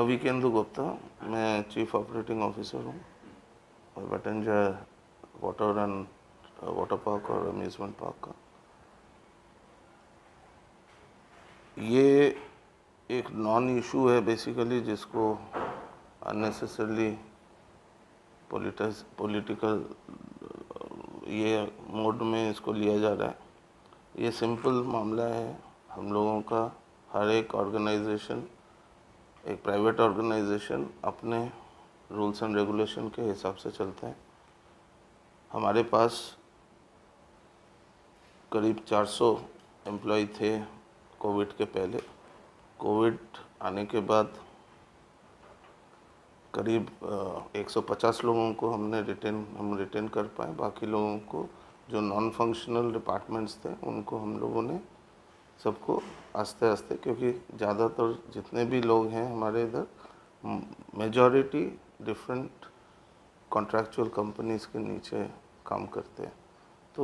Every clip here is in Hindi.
अविकेंदु गुप्ता, मैं चीफ ऑपरेटिंग ऑफिसर हूँ और बटंजा वाटर पार्क और अम्यूज़मेंट पार्क का। ये एक नॉन इशू है बेसिकली, जिसको अननेसेसरली पॉलिटिकल ये मोड में इसको लिया जा रहा है। ये सिंपल मामला है। हम लोगों का हर एक ऑर्गेनाइजेशन, एक प्राइवेट ऑर्गेनाइजेशन अपने रूल्स एंड रेगुलेशन के हिसाब से चलता है। हमारे पास करीब 400 एम्प्लॉय थे कोविड के पहले। कोविड आने के बाद करीब 150 लोगों को हम रिटेन कर पाए। बाकी लोगों को, जो नॉन फंक्शनल डिपार्टमेंट्स थे, उनको हम लोगों ने सबको आस्ते आस्ते, क्योंकि ज़्यादातर जितने भी लोग हैं हमारे इधर, मेजॉरिटी डिफरेंट कॉन्ट्रैक्चुअल कंपनीज़ के नीचे काम करते हैं। तो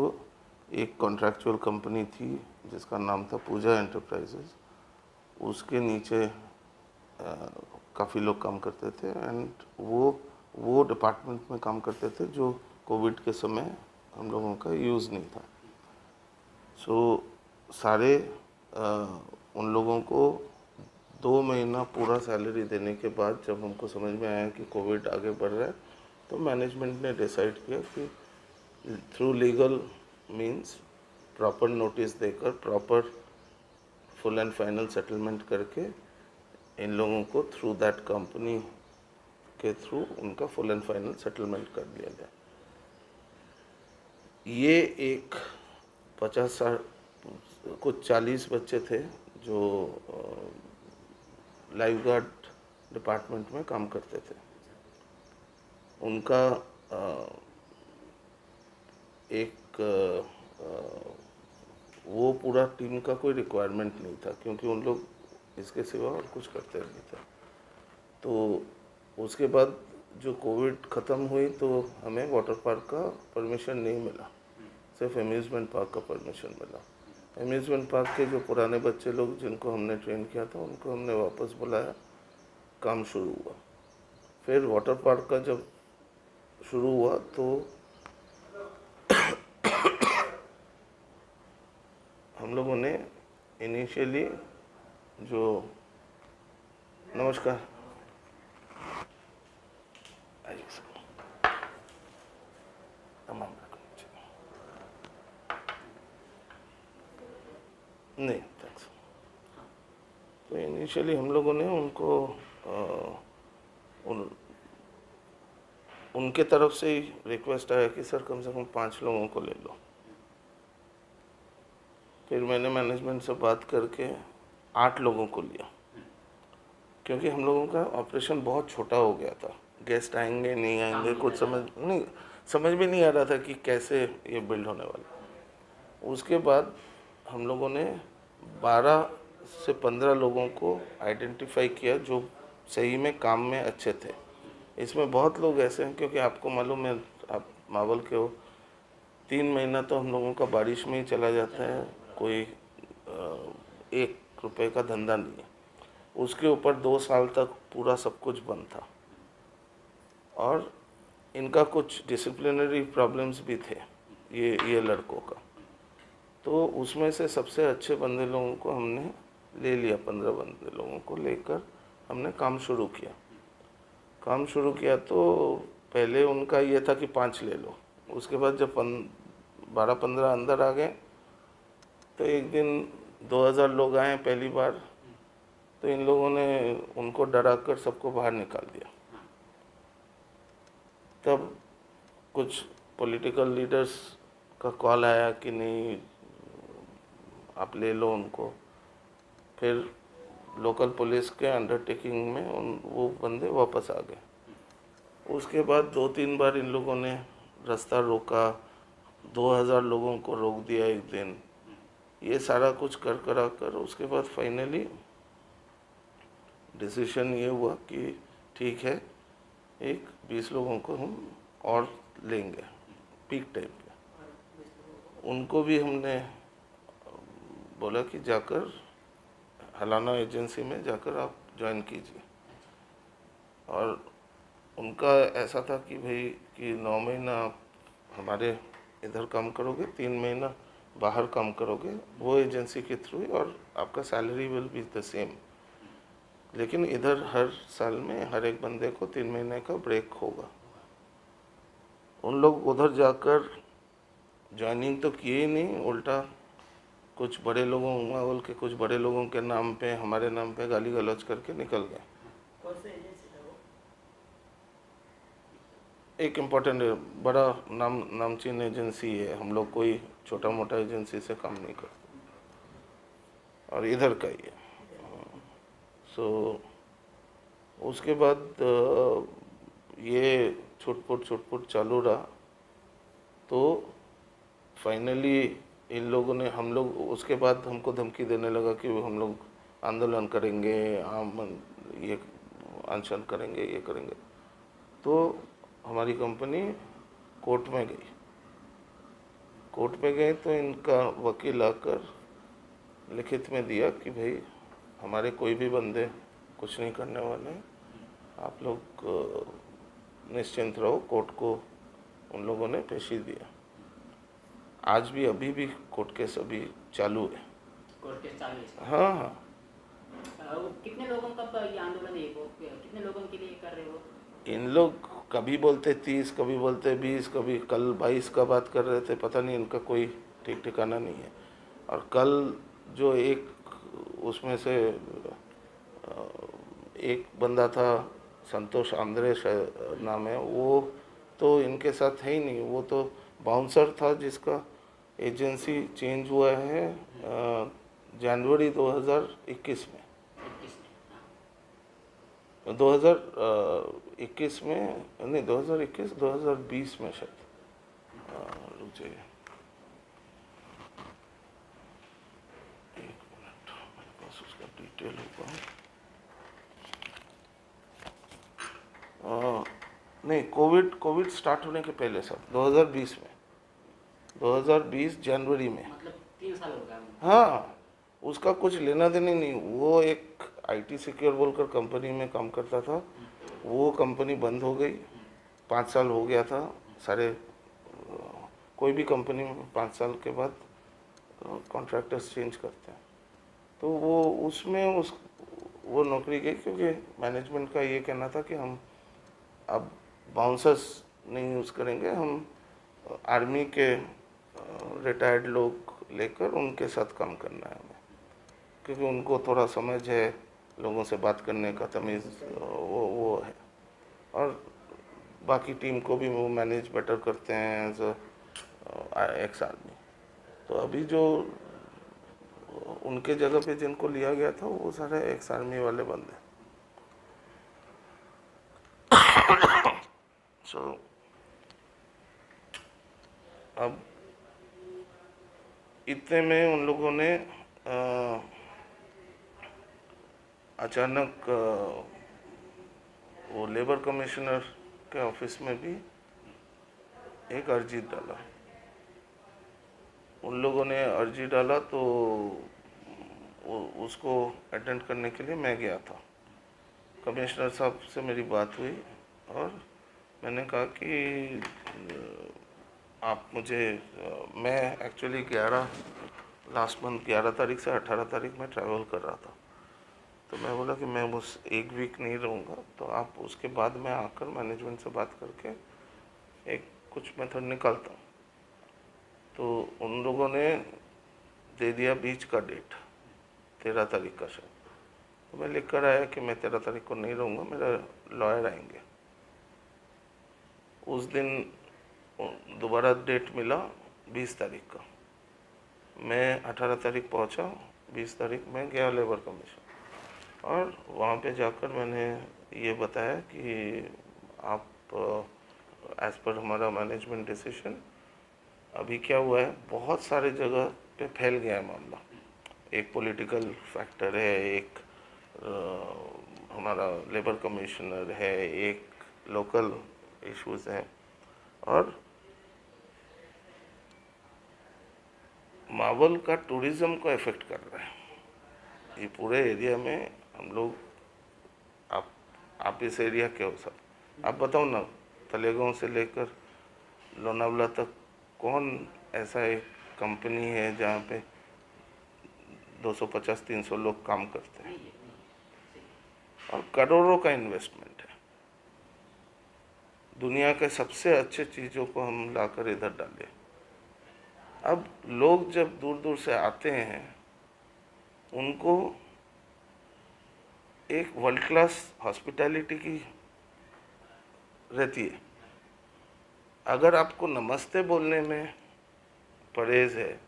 एक कॉन्ट्रैक्चुअल कंपनी थी जिसका नाम था पूजा एंटरप्राइजेज, उसके नीचे काफ़ी लोग काम करते थे एंड वो डिपार्टमेंट में काम करते थे जो कोविड के समय हम लोगों का यूज़ नहीं था। सो सारे उन लोगों को 2 महीना पूरा सैलरी देने के बाद जब हमको समझ में आया कि कोविड आगे बढ़ रहा है, तो मैनेजमेंट ने डिसाइड किया कि through legal means proper notice देकर, proper full and final settlement करके इन लोगों को थ्रू दैट कंपनी के थ्रू उनका फुल एंड फाइनल सेटलमेंट कर दिया गया। ये एक 50 कुछ 40 बच्चे थे जो लाइफ गार्ड डिपार्टमेंट में काम करते थे। उनका वो पूरा टीम का कोई रिक्वायरमेंट नहीं था, क्योंकि उन लोग इसके सिवा और कुछ करते नहीं थे। तो उसके बाद जो कोविड ख़त्म हुई तो हमें वाटर पार्क का परमिशन नहीं मिला, सिर्फ अम्यूज़मेंट पार्क का परमिशन मिला। अम्यूज़मेंट पार्क के जो पुराने बच्चे लोग जिनको हमने ट्रेन किया था, उनको हमने वापस बुलाया, काम शुरू हुआ। फिर वाटर पार्क का जब शुरू हुआ तो हम लोगों ने इनिशियली जो नमस्कार नहीं, थैंक्स। तो इनिशियली हम लोगों ने उनको उनके तरफ से ही रिक्वेस्ट आया कि सर कम से कम 5 लोगों को ले लो। फिर मैंने मैनेजमेंट से बात करके 8 लोगों को लिया, क्योंकि हम लोगों का ऑपरेशन बहुत छोटा हो गया था। गेस्ट आएंगे नहीं आएंगे कुछ समझ भी नहीं आ रहा था कि कैसे ये बिल्ड होने वाला। उसके बाद हम लोगों ने 12 से 15 लोगों को आइडेंटिफाई किया जो सही में काम में अच्छे थे। इसमें बहुत लोग ऐसे हैं, क्योंकि आपको मालूम है, आप मावल के हो, 3 महीना तो हम लोगों का बारिश में ही चला जाता है। कोई 1 रुपये का धंधा नहीं है। उसके ऊपर 2 साल तक पूरा सब कुछ बंद था और इनका कुछ डिसिप्लिनरी प्रॉब्लम्स भी थे ये लड़कों का। तो उसमें से सबसे अच्छे बंदे लोगों को हमने ले लिया, 15 बंदे लोगों को लेकर हमने काम शुरू किया। तो पहले उनका ये था कि 5 ले लो। उसके बाद जब 12-15 अंदर आ गए तो एक दिन 2000 लोग आए पहली बार, तो इन लोगों ने उनको डरा कर सबको बाहर निकाल दिया। तब कुछ पॉलिटिकल लीडर्स का कॉल आया कि नहीं आप ले लो उनको। फिर लोकल पुलिस के अंडरटेकिंग में वो बंदे वापस आ गए। उसके बाद 2-3 बार इन लोगों ने रास्ता रोका, 2000 लोगों को रोक दिया एक दिन। ये सारा कुछ कर उसके बाद फाइनली डिसीजन ये हुआ कि ठीक है, 20 लोगों को हम और लेंगे पीक टाइम पे। उनको भी हमने बोला कि जाकर हलाना एजेंसी में जाकर आप ज्वाइन कीजिए। और उनका ऐसा था कि भाई कि 9 महीना आप हमारे इधर काम करोगे, 3 महीना बाहर काम करोगे वो एजेंसी के थ्रू, और आपका salary will be the same. लेकिन इधर हर साल में हर एक बंदे को 3 महीने का ब्रेक होगा। उन लोग उधर जाकर ज्वाइनिंग तो किए ही नहीं, उल्टा कुछ बड़े लोगों बोल के कुछ बड़े लोगों के नाम पे हमारे नाम पे गाली गलौज करके निकल गए। कौन सा एजेंसी था वो? एक इम्पोर्टेंट बड़ा नामचीन एजेंसी है, हम लोग कोई छोटा मोटा एजेंसी से काम नहीं करते, और इधर का ही है। सो उसके बाद ये छुटपुट चालू रहा। तो फाइनली इन लोगों ने, हम लोग उसके बाद हमको धमकी देने लगा कि हम लोग आंदोलन करेंगे, ये अनशन करेंगे, ये करेंगे। तो हमारी कंपनी कोर्ट में गई। कोर्ट में गए तो इनका वकील आकर लिखित में दिया कि भाई हमारे कोई भी बंदे कुछ नहीं करने वाले, आप लोग निश्चिंत रहो। कोर्ट को उन लोगों ने पेशी दिया। आज भी अभी भी कोर्ट केस अभी चालू है। कोर्ट केस चालू है? हाँ हाँ। वो कितने लोगों का ये आंदोलन है, वो कितने लोगों के लिए कर रहे हो? इन लोग कभी बोलते 30, कभी बोलते 20, कभी कल 22 का बात कर रहे थे, पता नहीं इनका कोई ठीक ठिकाना नहीं है। और कल जो एक उसमें से एक बंदा था, संतोष आंद्रे नाम है, वो तो इनके साथ है ही नहीं, वो तो बाउंसर था जिसका एजेंसी चेंज हुआ है जनवरी 2021 में। 2021 में नहीं, 2020 में शायद। रुक जाइए एक मिनट, मेरे पास उसका डिटेल होगा। नहीं, कोविड स्टार्ट होने के पहले सर, 2020 में, 2020 जनवरी में। मतलब 3 साल हो गया। हाँ, उसका कुछ लेना देना नहीं। वो एक IT सिक्योर बोलकर कंपनी में काम करता था, वो कंपनी बंद हो गई। 5 साल हो गया था। सारे कोई भी कंपनी में 5 साल के बाद कॉन्ट्रैक्टर्स चेंज करते हैं। तो वो उसमें वो नौकरी गई, क्योंकि मैनेजमेंट का ये कहना था कि हम अब बाउंसर्स नहीं यूज़ करेंगे, हम आर्मी के रिटायर्ड लोग लेकर उनके साथ काम करना है हमें, क्योंकि उनको थोड़ा समझ है, लोगों से बात करने का तमीज़ वो है, और बाकी टीम को भी वो मैनेज बेटर करते हैं एज एक्स आर्मी। तो अभी जो उनके जगह पे जिनको लिया गया था वो सारे एक्स आर्मी वाले बंदे। सो अब इतने में उन लोगों ने अचानक वो लेबर कमिश्नर के ऑफिस में भी एक अर्जी डाला। उन लोगों ने अर्जी डाला तो उसको अटेंड करने के लिए मैं गया था। कमिश्नर साहब से मेरी बात हुई और मैंने कहा कि आप मुझे मैं एक्चुअली 11 लास्ट मंथ 11 तारीख से 18 तारीख में ट्रैवल कर रहा था। तो मैं बोला कि मैं उस एक वीक नहीं रहूँगा, तो आप उसके बाद मैं आकर मैनेजमेंट से बात करके एक कुछ मेथड निकालता हूँ। तो उन लोगों ने दे दिया बीच का डेट, 13 तारीख का शायद। तो मैं लिख कर आया कि मैं 13 तारीख को नहीं रहूँगा, मेरा लॉयर आएंगे। उस दिन दोबारा डेट मिला 20 तारीख का। मैं 18 तारीख पहुँचा, 20 तारीख में गया लेबर कमीशन, और वहाँ पे जाकर मैंने ये बताया कि आप एज़ पर हमारा मैनेजमेंट डिसीजन, अभी क्या हुआ है, बहुत सारे जगह पे फैल गया है मामला। एक पॉलिटिकल फैक्टर है, एक हमारा लेबर कमिश्नर है, एक लोकल इश्यूज़ हैं, और मावल का टूरिज़्म को इफ़ेक्ट कर रहा है। ये पूरे एरिया में हम लोग, आप आप इस एरिया के हो सब, आप बताओ ना, तलेगांव से लेकर लोनावला तक कौन ऐसा एक कंपनी है जहाँ पे 250-300 लोग काम करते हैं नहीं है, नहीं है, सही। और करोड़ों का इन्वेस्टमेंट है। दुनिया के सबसे अच्छे चीज़ों को हम लाकर इधर डालें। अब लोग जब दूर दूर से आते हैं, उनको एक वर्ल्ड क्लास हॉस्पिटैलिटी की रहती है। अगर आपको नमस्ते बोलने में परहेज है,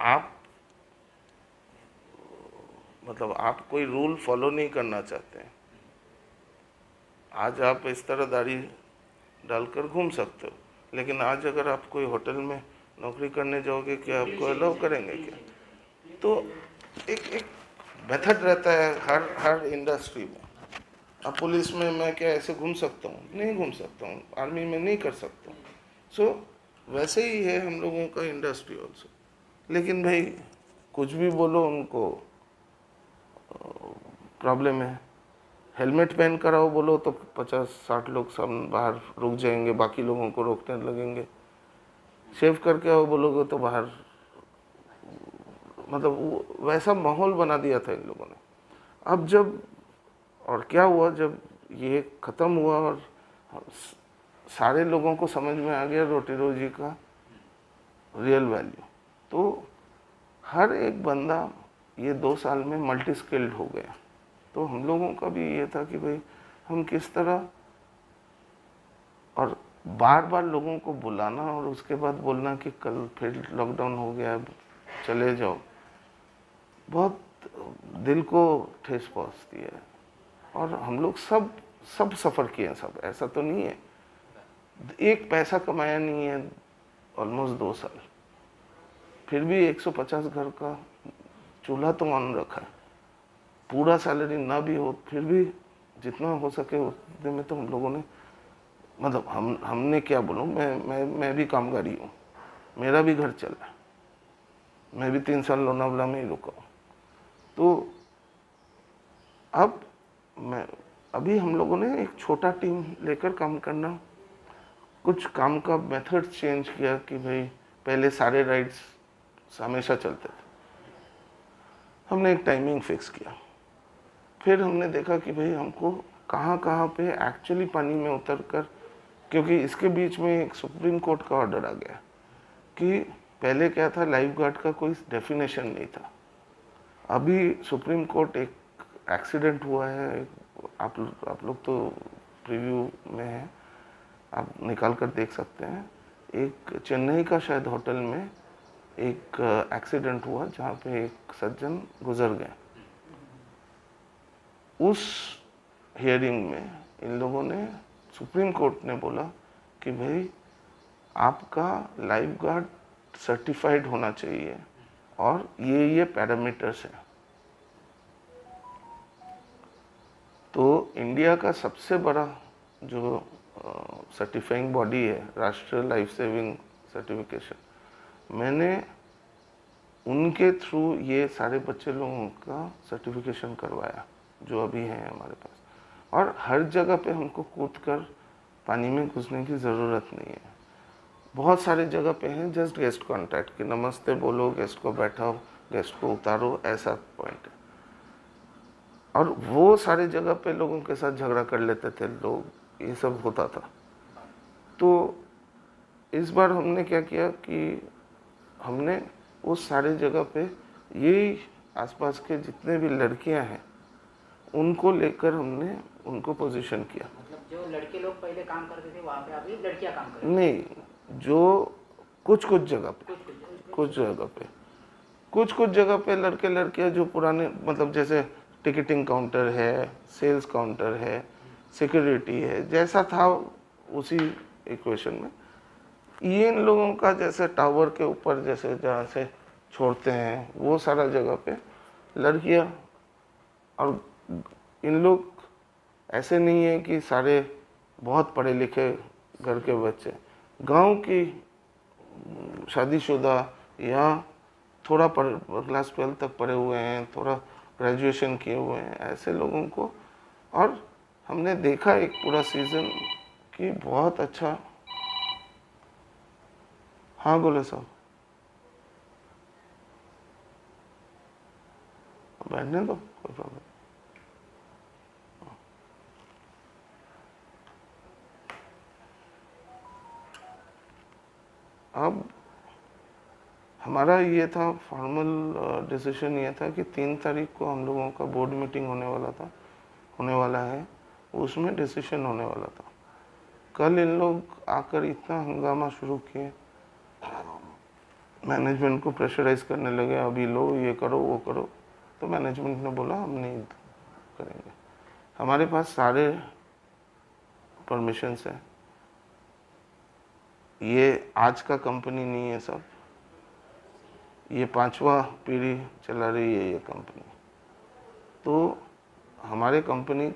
आप मतलब आप कोई रूल फॉलो नहीं करना चाहते हैं, आज आप इस तरह दाढ़ी डालकर घूम सकते हो, लेकिन आज अगर आप कोई होटल में नौकरी करने जाओगे, क्या आपको अलाउ करेंगे क्या? तो एक एक मेथड रहता है हर इंडस्ट्री में। अब पुलिस में मैं क्या ऐसे घूम सकता हूँ? नहीं घूम सकता हूँ। आर्मी में नहीं कर सकता हूँ। सो वैसे ही है हम लोगों का इंडस्ट्री ऑल्सो। लेकिन भाई कुछ भी बोलो, उनको प्रॉब्लम है। हेलमेट पहन कर आओ बोलो तो 50-60 लोग सामने बाहर रुक जाएंगे, बाकी लोगों को रोकने लगेंगे। शेव करके आओ बोलोगे तो बाहर, मतलब वैसा माहौल बना दिया था इन लोगों ने। अब जब और क्या हुआ, जब ये ख़त्म हुआ और सारे लोगों को समझ में आ गया रोटी रोजी का रियल वैल्यू, तो हर एक बंदा ये 2 साल में मल्टी स्किल्ड हो गया। तो हम लोगों का भी ये था कि भाई हम किस तरह, और बार बार लोगों को बुलाना और उसके बाद बोलना कि कल फिर लॉकडाउन हो गया, चले जाओ, बहुत दिल को ठेस पहुंचती है। और हम लोग सब सफ़र किए हैं, सब, ऐसा तो नहीं है। एक पैसा कमाया नहीं है ऑलमोस्ट 2 साल, फिर भी 150 घर का चूल्हा तो ऑन रखा है। पूरा सैलरी ना भी हो, फिर भी जितना हो सके उतने में तो हम लोगों ने, मतलब हमने क्या बोलूँ, मैं भी कामगारी हूँ, मेरा भी घर चला, मैं भी 3 साल लोनावला में ही रुका हूँ। तो अब अभी हम लोगों ने एक छोटा टीम लेकर काम करना, कुछ काम का मेथड चेंज किया कि भाई पहले सारे राइड्स हमेशा चलते थे, हमने एक टाइमिंग फिक्स किया। फिर हमने देखा कि भाई हमको कहाँ कहाँ पे एक्चुअली पानी में उतर कर, क्योंकि इसके बीच में एक सुप्रीम कोर्ट का ऑर्डर आ गया कि पहले क्या था, लाइफ गार्ड का कोई डेफिनेशन नहीं था। अभी सुप्रीम कोर्ट, एक एक्सीडेंट हुआ है, आप लोग तो प्रीव्यू में है, आप निकाल कर देख सकते हैं। एक चेन्नई का शायद होटल में एक एक्सीडेंट हुआ जहाँ पे एक सज्जन गुजर गए। उस हियरिंग में इन लोगों ने, सुप्रीम कोर्ट ने बोला कि भाई आपका लाइफ गार्ड सर्टिफाइड होना चाहिए और ये पैरामीटर्स हैं। तो इंडिया का सबसे बड़ा जो सर्टिफाइंग बॉडी है, राष्ट्रीय लाइफ सेविंग सर्टिफिकेशन, मैंने उनके थ्रू ये सारे बच्चे लोगों का सर्टिफिकेशन करवाया जो अभी हैं हमारे पास। और हर जगह पे हमको कूद कर पानी में घुसने की ज़रूरत नहीं है। बहुत सारे जगह पे हैं जस्ट गेस्ट कांटेक्ट, कि नमस्ते बोलो, गेस्ट को बैठाओ, गेस्ट को उतारो, ऐसा पॉइंट है। और वो सारे जगह पे लोगों के साथ झगड़ा कर लेते थे लोग, ये सब होता था। तो इस बार हमने क्या किया कि हमने उस सारे जगह पे यही आसपास के जितने भी लड़कियां हैं उनको लेकर हमने उनको पोजीशन किया। मतलब जो लड़के लोग पहले काम करते थे वहाँ पे अभी लड़कियाँ काम करती नहीं, जो कुछ जगह पे, कुछ जगह पे लड़के लड़कियां जो पुराने, मतलब जैसे टिकटिंग काउंटर है, सेल्स काउंटर है, सिक्योरिटी है, जैसा था उसी इक्वेशन में ये इन लोगों का, जैसे टावर के ऊपर जैसे जहाँ से छोड़ते हैं वो सारा जगह पे लड़कियां। और इन लोग ऐसे नहीं है कि सारे बहुत पढ़े लिखे घर के बच्चे, गांव की शादीशुदा या थोड़ा क्लास 12 तक पढ़े हुए हैं, थोड़ा ग्रेजुएशन किए हुए हैं, ऐसे लोगों को और हमने देखा एक पूरा सीज़न कि बहुत अच्छा। हाँ बोले साहब, बैठने दो, कोई प्रॉब्लम। अब हमारा ये था फॉर्मल डिसीजन, ये था कि 3 तारीख को हम लोगों का बोर्ड मीटिंग होने वाला है, उसमें डिसीजन होने वाला था। कल इन लोग आकर इतना हंगामा शुरू किए, मैनेजमेंट को प्रेशराइज करने लगे, अभी लो, ये करो, वो करो। तो मैनेजमेंट ने बोला हम नहीं करेंगे, हमारे पास सारे परमिशंस हैं, ये आज का कंपनी नहीं है सब, ये 5वां पीढ़ी चला रही है ये कंपनी। तो हमारे कंपनी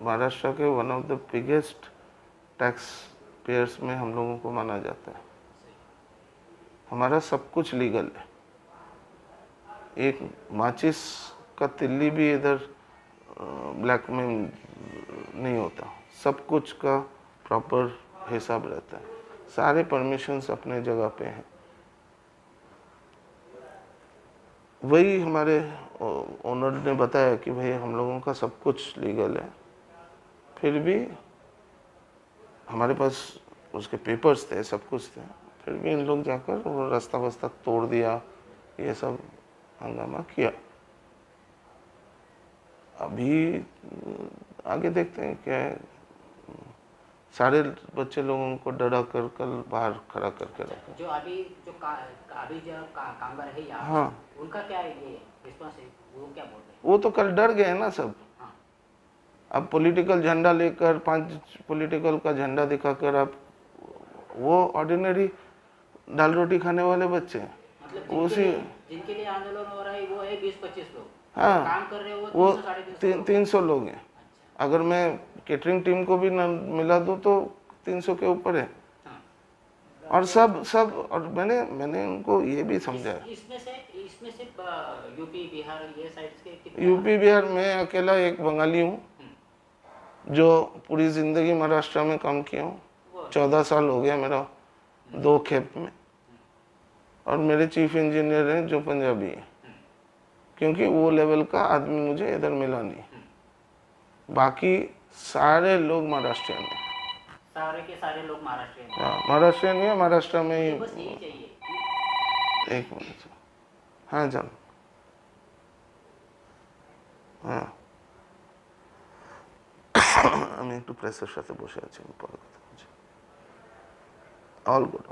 महाराष्ट्र के one of the biggest tax payers में हम लोगों को माना जाता है, हमारा सब कुछ लीगल है, एक माचिस का तिल्ली भी इधर ब्लैक में नहीं होता, सब कुछ का प्रॉपर हिसाब रहता है, सारे परमिशंस अपने जगह पे हैं। वही हमारे ओनर ने बताया कि भाई हम लोगों का सब कुछ लीगल है, फिर भी हमारे पास उसके पेपर्स थे, सब कुछ थे, फिर भी इन लोग जाकर वो रास्ता वास्ता तोड़ दिया, ये सब हंगामा किया। अभी आगे देखते हैं क्या है। सारे बच्चे लोगों को डरा कर कल बाहर खड़ा करके रखा। जो अभी जो कामगार है यहाँ, हाँ, उनका क्या ये रिस्पॉन्स है, वो क्या बोल रहे हैं? वो तो कल डर गए ना सब। हाँ। अब पॉलिटिकल झंडा लेकर 5 पॉलिटिकल का झंडा दिखाकर आप, वो ऑर्डिनरी दाल रोटी खाने वाले बच्चे हैं, मतलब जिनके लिए आंदोलन हो रहा है वो है 20-25 लोग। हाँ, काम कर रहे हो वो 300 लोग हैं। अगर मैं केटरिंग टीम को भी न मिला दूँ तो 300 के ऊपर है। और सब और मैंने उनको ये भी समझाया, इसमें से यूपी बिहार ये साइड के कितने? यूपी बिहार में अकेला एक बंगाली हूँ जो पूरी ज़िंदगी महाराष्ट्र में काम किया हूँ, 14 साल हो गया मेरा 2 खेप में। और मेरे चीफ इंजीनियर हैं जो पंजाबी हैं, क्योंकि वो लेवल का आदमी मुझे इधर मिला नहीं। बाकी सारे लोग महाराष्ट्रियन हैं, सारे के सारे लोग महाराष्ट्रियन हैं। हाँ, महाराष्ट्रियन है, महाराष्ट्र में ही। बस यही चाहिए। एक मिनट, हाँ जान, हाँ আমি একটু প্রেসের সাথে বসে আছি, আমি পরে কথা বলছি। All good.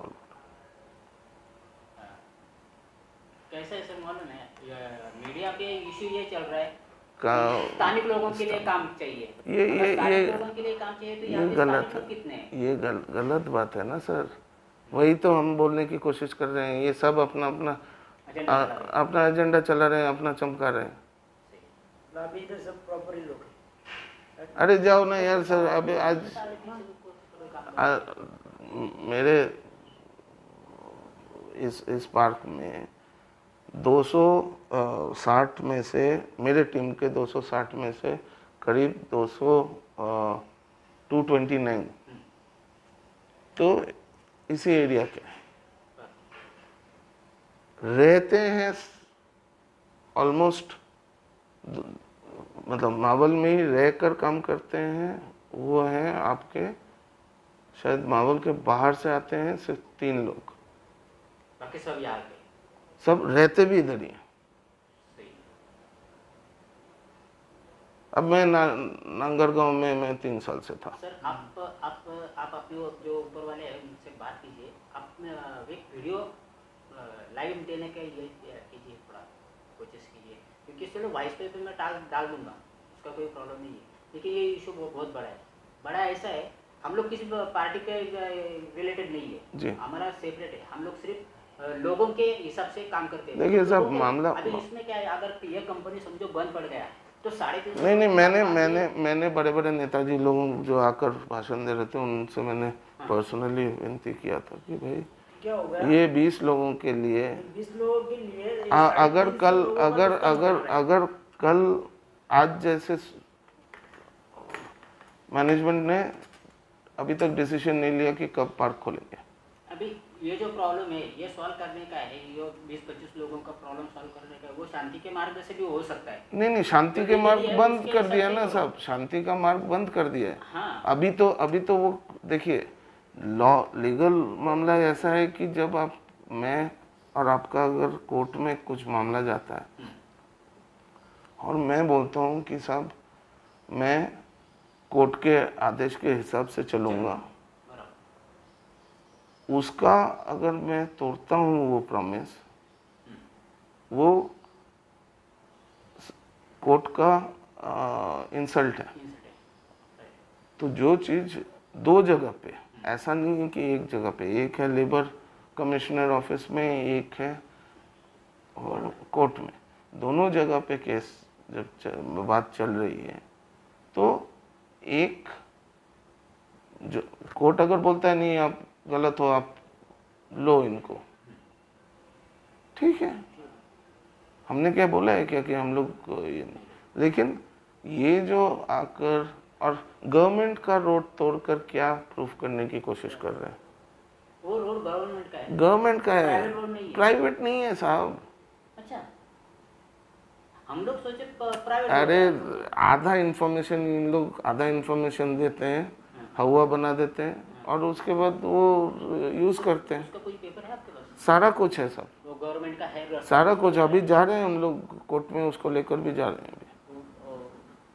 कैसे ऐसे मालूम है, मीडिया पे इशू ये चल रहा है, का स्थानिक लोगों के लिए काम चाहिए। ये लोगों के लिए काम चाहिए तो यहाँ पे गलत स्थानिक लोग कितने हैं? है, ये गलत बात है ना सर। वही तो हम बोलने की कोशिश कर रहे हैं, ये सब अपना अपना एजेंडा चला रहे हैं, अपना चमका रहे हैं। अभी तो सब प्रॉपर लोग हैं। अरे जाओ ना यार सर, अभी आज मेरे इस पार्क में 260 में से, मेरे टीम के 260 में से करीब 229 तो इसी एरिया के रहते हैं, ऑलमोस्ट मतलब मावल में ही रहकर काम करते हैं। वो हैं आपके, शायद मावल के बाहर से आते हैं सिर्फ 3 लोग, बाकी सब यहाँ के, सब रहते भी इधर ही हैं। अब मैं नांगरगांव में मैं 3 साल से था। सर आप अपने जो ऊपर वाले हैं उनसे बात कीजिए, आप एक वीडियो लाइव देने का ये कीजिए, थोड़ा कोशिश कीजिए, क्योंकि चलो वॉइस पेपर में डाल दूंगा, उसका कोई प्रॉब्लम नहीं है, लेकिन ये इशू बहुत बड़ा है। बड़ा ऐसा है, हम लोग किसी पार्टी के रिलेटेड नहीं है जी, हमारा सेपरेट है, हम लोग सिर्फ लोगों के हिसाब से काम करते हैं। देखिए सब मामला अभी इसमें क्या है, अगर ये कंपनी समझो बंद पड़ गया तो 350 नहीं, मैंने बड़े बड़े नेताजी लोगों जो आकर भाषण दे रहे थे उनसे मैंने पर्सनली विनती किया था कि भाई क्या होगा, ये 20 लोगों के लिए, 20 लोगों के लिए अगर कल आज जैसे मैनेजमेंट ने अभी तक डिसीजन नहीं लिया कि कब पार्क खोलेंगे। अभी ये जो प्रॉब्लम है ये सॉल्व करने का है, ये 20-25 लोगों का प्रॉब्लम सॉल्व करने का है, वो शांति के मार्ग से भी हो सकता है। नहीं, शांति तो के मार्ग है, बंद उसके कर हिसाब दिया से ना करो। साहब, शांति का मार्ग बंद कर दिया है। हाँ, अभी तो वो देखिए, लॉ लीगल मामला ऐसा है कि जब आप, मैं और आपका अगर कोर्ट में कुछ मामला जाता है और मैं बोलता हूँ कि साहब मैं कोर्ट के आदेश के हिसाब से चलूँगा, बराबर। उसका अगर मैं तोड़ता हूँ वो प्रॉमिस, वो कोर्ट का इंसल्ट है। तो जो चीज़ दो जगह पे, ऐसा नहीं है कि एक जगह पे, एक है लेबर कमिश्नर ऑफिस में, एक है और कोर्ट में, दोनों जगह पे केस जब बात चल रही है, तो एक जो कोर्ट अगर बोलता है नहीं आप गलत हो, आप लो इनको, ठीक है, हमने क्या बोला है क्या कि हम लोग ये नहीं, लेकिन ये जो आकर और गवर्नमेंट का रोड तोड़कर क्या प्रूफ करने की कोशिश कर रहे हैं। वो रोड गवर्नमेंट का है, गवर्नमेंट का है, प्राइवेट रोड नहीं है। प्राइवेट नहीं है साहब। अच्छा, हम लोग सोचे प्राइवेट। अरे आधा इन्फॉर्मेशन इन लोग आधा इन्फॉर्मेशन देते हैं, हवा बना देते हैं और उसके बाद वो यूज करते हैं। उसका कोई पेपर है आपके पास? सारा कुछ है सब, वो गवर्नमेंट का है, सारा कुछ। अभी जा रहे हैं हम लोग कोर्ट में, उसको लेकर भी जा रहे हैं अभी।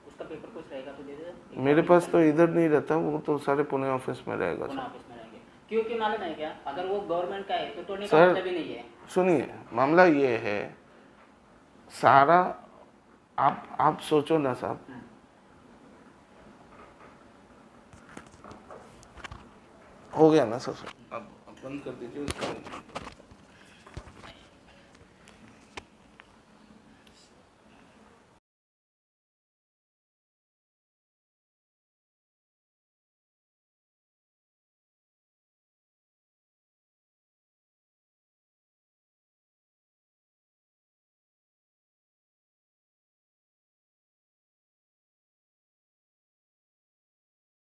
उसका पेपर कुछ रहेगा तो दे दे। मेरे पास तो इधर नहीं रहता, वो तो सारे पुणे ऑफिस में रहेगा पुणे सर। ऑफिस में रहेंगे, क्योंकि मालूम है क्या, अगर वो गवर्नमेंट का है तो तोड़ने का सर मतलब ही नहीं है। सुनिए, मामला ये है सारा, आप सोचो ना साहब, हो गया ना सर, अब बंद कर दीजिए उसका।